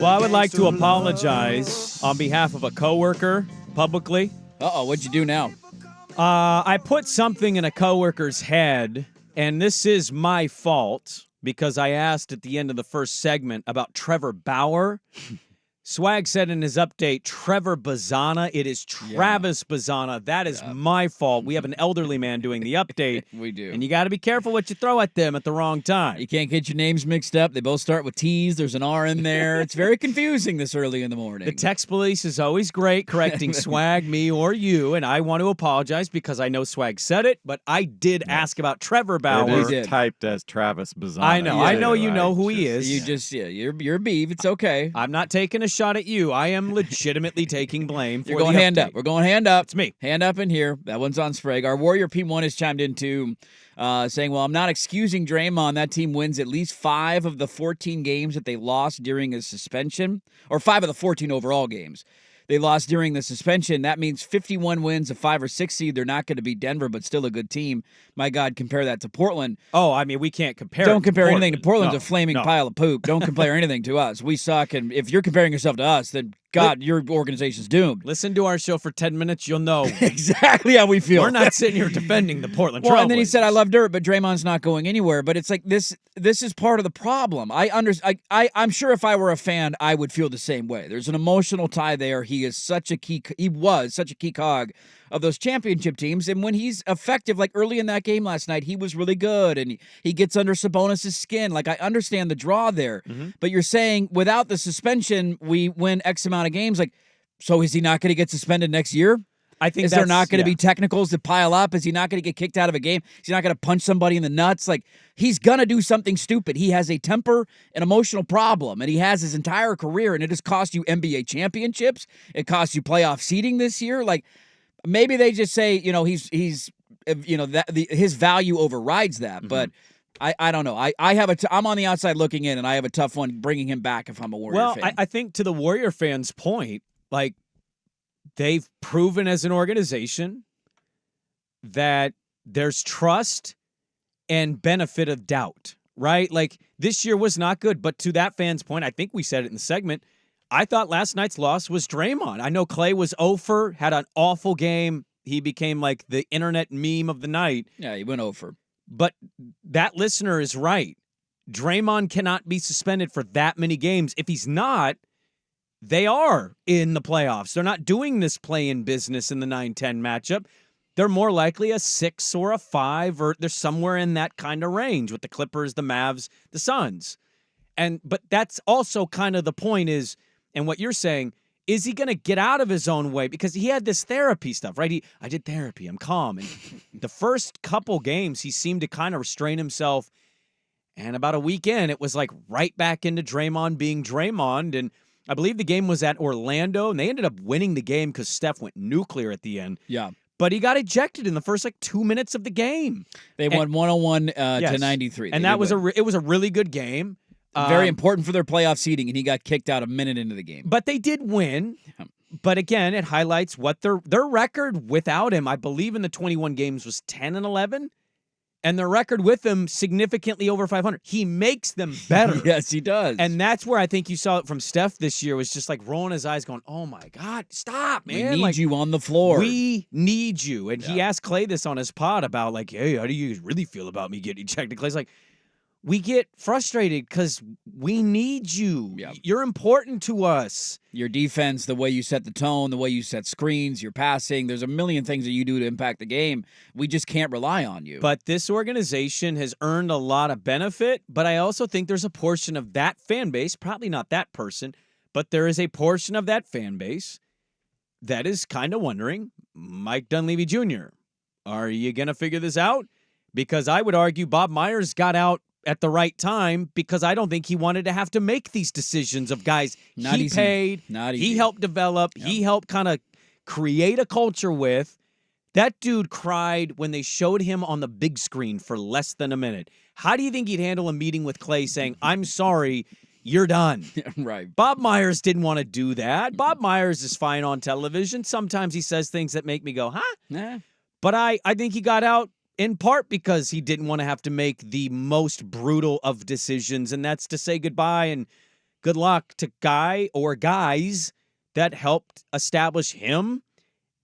Well, I would like to apologize on behalf of a coworker publicly. Uh-oh, what'd you do now? I put something in a coworker's head, and this is my fault because I asked at the end of the first segment about Trevor Bauer. Swag said in his update, Trevor Bazana. It is Travis Bazana. That is my fault. We have an elderly man doing the update. We do. And you got to be careful what you throw at them at the wrong time. You can't get your names mixed up. They both start with T's. There's an R in there. It's very confusing this early in the morning. The text police is always great correcting Swag, me, or you, and I want to apologize because I know Swag said it, but I did ask about Trevor Bauer. It is typed as Travis Bazana. I know. I know you know who he is. You're a beef. It's okay. I'm not taking a shot at you. I am legitimately taking blame for You're going the hand update. up. We're going hand up. It's me. Hand up in here. That one's on Sprague. Our Warrior P1 has chimed in too, saying, well, I'm not excusing Draymond. That team wins at least 5 of the 14 games that they lost during his suspension, or 5 of the 14 overall games they lost during the suspension. That means 51 wins, a 5 or 6 seed. They're not going to beat Denver, but still a good team. My God, compare that to Portland. Oh, I mean, we can't compare. Don't compare anything to Portland's No, a flaming no. pile of poop. Don't compare anything to us. We suck, and if you're comparing yourself to us, then God, your organization's doomed. Listen to our show for 10 minutes, you'll know. Exactly how we feel. We're not sitting here defending the Portland Well, Trailblazers. and then he said, I love dirt, but Draymond's not going anywhere. But it's like this is part of the problem. I'm sure if I were a fan, I would feel the same way. There's an emotional tie there. He was such a key cog of those championship teams. And when he's effective, like early in that game last night, he was really good. And he gets under Sabonis' skin. Like, I understand the draw there. Mm-hmm. But you're saying without the suspension, we win X amount of games. Like, so is he not going to get suspended next year? I think is there not going to be technicals that pile up? Is he not going to get kicked out of a game? Is he not going to punch somebody in the nuts? Like, he's going to do something stupid. He has a temper and emotional problem, and he has his entire career, and it has cost you NBA championships. It cost you playoff seeding this year. Like, maybe they just say, he's his value overrides that, but I don't know. I'm on the outside looking in, and I have a tough one bringing him back if I'm a Warrior fan. Well, I think to the Warrior fans' point, like, they've proven as an organization that there's trust and benefit of doubt, right? Like, this year was not good, but to that fan's point, I think we said it in the segment, I thought last night's loss was Draymond. I know Clay was 0 for, had an awful game. He became like the internet meme of the night. Yeah, he went 0 for. But that listener is right. Draymond cannot be suspended for that many games. If he's not, they are in the playoffs. They're not doing this play-in business in the 9-10 matchup. They're more likely a 6 or a 5, or they're somewhere in that kind of range with the Clippers, the Mavs, the Suns. But that's also kind of the point is, and what you're saying, is he going to get out of his own way? Because he had this therapy stuff, right? I did therapy. I'm calm. And the first couple games, he seemed to kind of restrain himself. And about a week in, it was like right back into Draymond being Draymond. And I believe the game was at Orlando, and they ended up winning the game because Steph went nuclear at the end. Yeah. But he got ejected in the first 2 minutes of the game. They won 101 to 93. And that was it was a really good game. Very important for their playoff seeding, and he got kicked out a minute into the game. But they did win. Yeah. But again, it highlights what their record without him, I believe in the 21 games, was 10-11. And their record with him significantly over 500. He makes them better. Yes, he does. And that's where I think you saw it from Steph this year, was just like rolling his eyes going, oh my God, stop, man. We need you on the floor. We need you. And he asked Clay this on his pod about like, hey, how do you really feel about me getting ejected? Clay's like, we get frustrated because we need you. Yep. You're important to us. Your defense, the way you set the tone, the way you set screens, your passing, there's a million things that you do to impact the game. We just can't rely on you. But this organization has earned a lot of benefit, but I also think there's a portion of that fan base, probably not that person, but there is a portion of that fan base that is kind of wondering, Mike Dunleavy Jr., are you going to figure this out? Because I would argue Bob Myers got out at the right time, because I don't think he wanted to have to make these decisions of guys he paid, he helped develop, he helped kind of create a culture with. That dude cried when they showed him on the big screen for less than a minute. How do you think he'd handle a meeting with Clay saying, I'm sorry, you're done? Right. Bob Myers didn't want to do that. Bob Myers is fine on television. Sometimes he says things that make me go, huh? Nah. But I think he got out in part because he didn't want to have to make the most brutal of decisions, and that's to say goodbye and good luck to guy or guys that helped establish him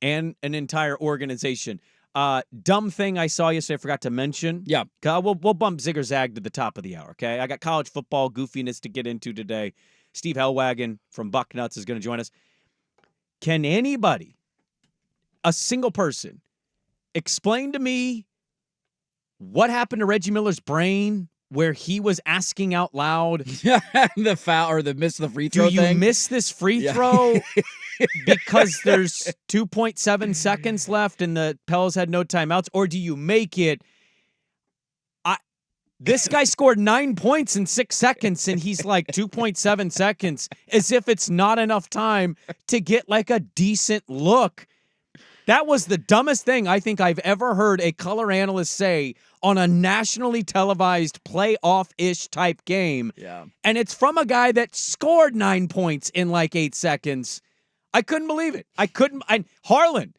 and an entire organization. Dumb thing I saw yesterday, I forgot to mention. Yeah. We'll bump Zig or Zag to the top of the hour, okay? I got college football goofiness to get into today. Steve Hellwagon from Bucknuts is going to join us. Can anybody, a single person, explain to me what happened to Reggie Miller's brain where he was asking out loud? The foul or the miss the free throw Do you thing? miss this free throw because there's 2.7 seconds left and the Pels had no timeouts? Or do you make it? This guy scored 9 points in 6 seconds, and he's like 2.7 seconds, as if it's not enough time to get like a decent look. That was the dumbest thing I think I've ever heard a color analyst say on a nationally televised playoff-ish type game. Yeah. And it's from a guy that scored 9 points in like 8 seconds. I couldn't believe it. Harlan.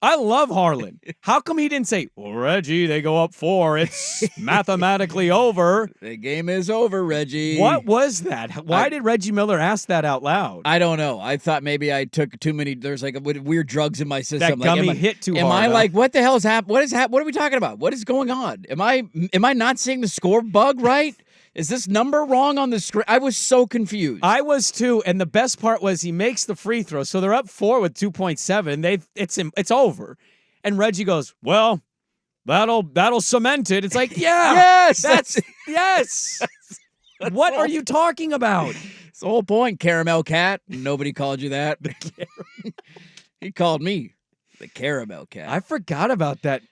I love Harlan. How come he didn't say, well, Reggie, they go up 4. It's mathematically over. The game is over, Reggie. What was that? Why did Reggie Miller ask that out loud? I don't know. I thought maybe I took too many. There's like weird drugs in my system. That gummy like, hit too am hard. I like, what the hell is happening? What are we talking about? What is going on? Am I not seeing the score bug right? Is this number wrong on the screen? I was so confused. I was too, and the best part was he makes the free throw, so they're up 4 with 2.7. It's over, and Reggie goes, "Well, that'll cement it." It's like, yeah, yes, yes. What are you talking about? It's the whole point. Caramel cat. Nobody called you that. He called me the Caramel Cat. I forgot about that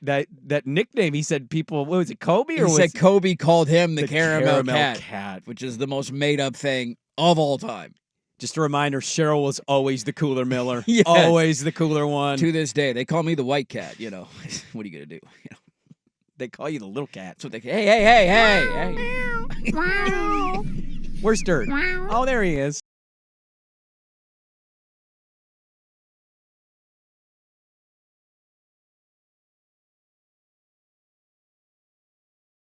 nickname. He said people, what was it, Kobe? Or He said Kobe called him the Caramel Cat, Cat, which is the most made-up thing of all time. Just a reminder, Cheryl was always the cooler Miller. Yes. Always the cooler one. To this day, they call me the White Cat, you know. What are you going to do? You know? They call you the little cat. So they, hey. Where's Dirt? Oh, there he is.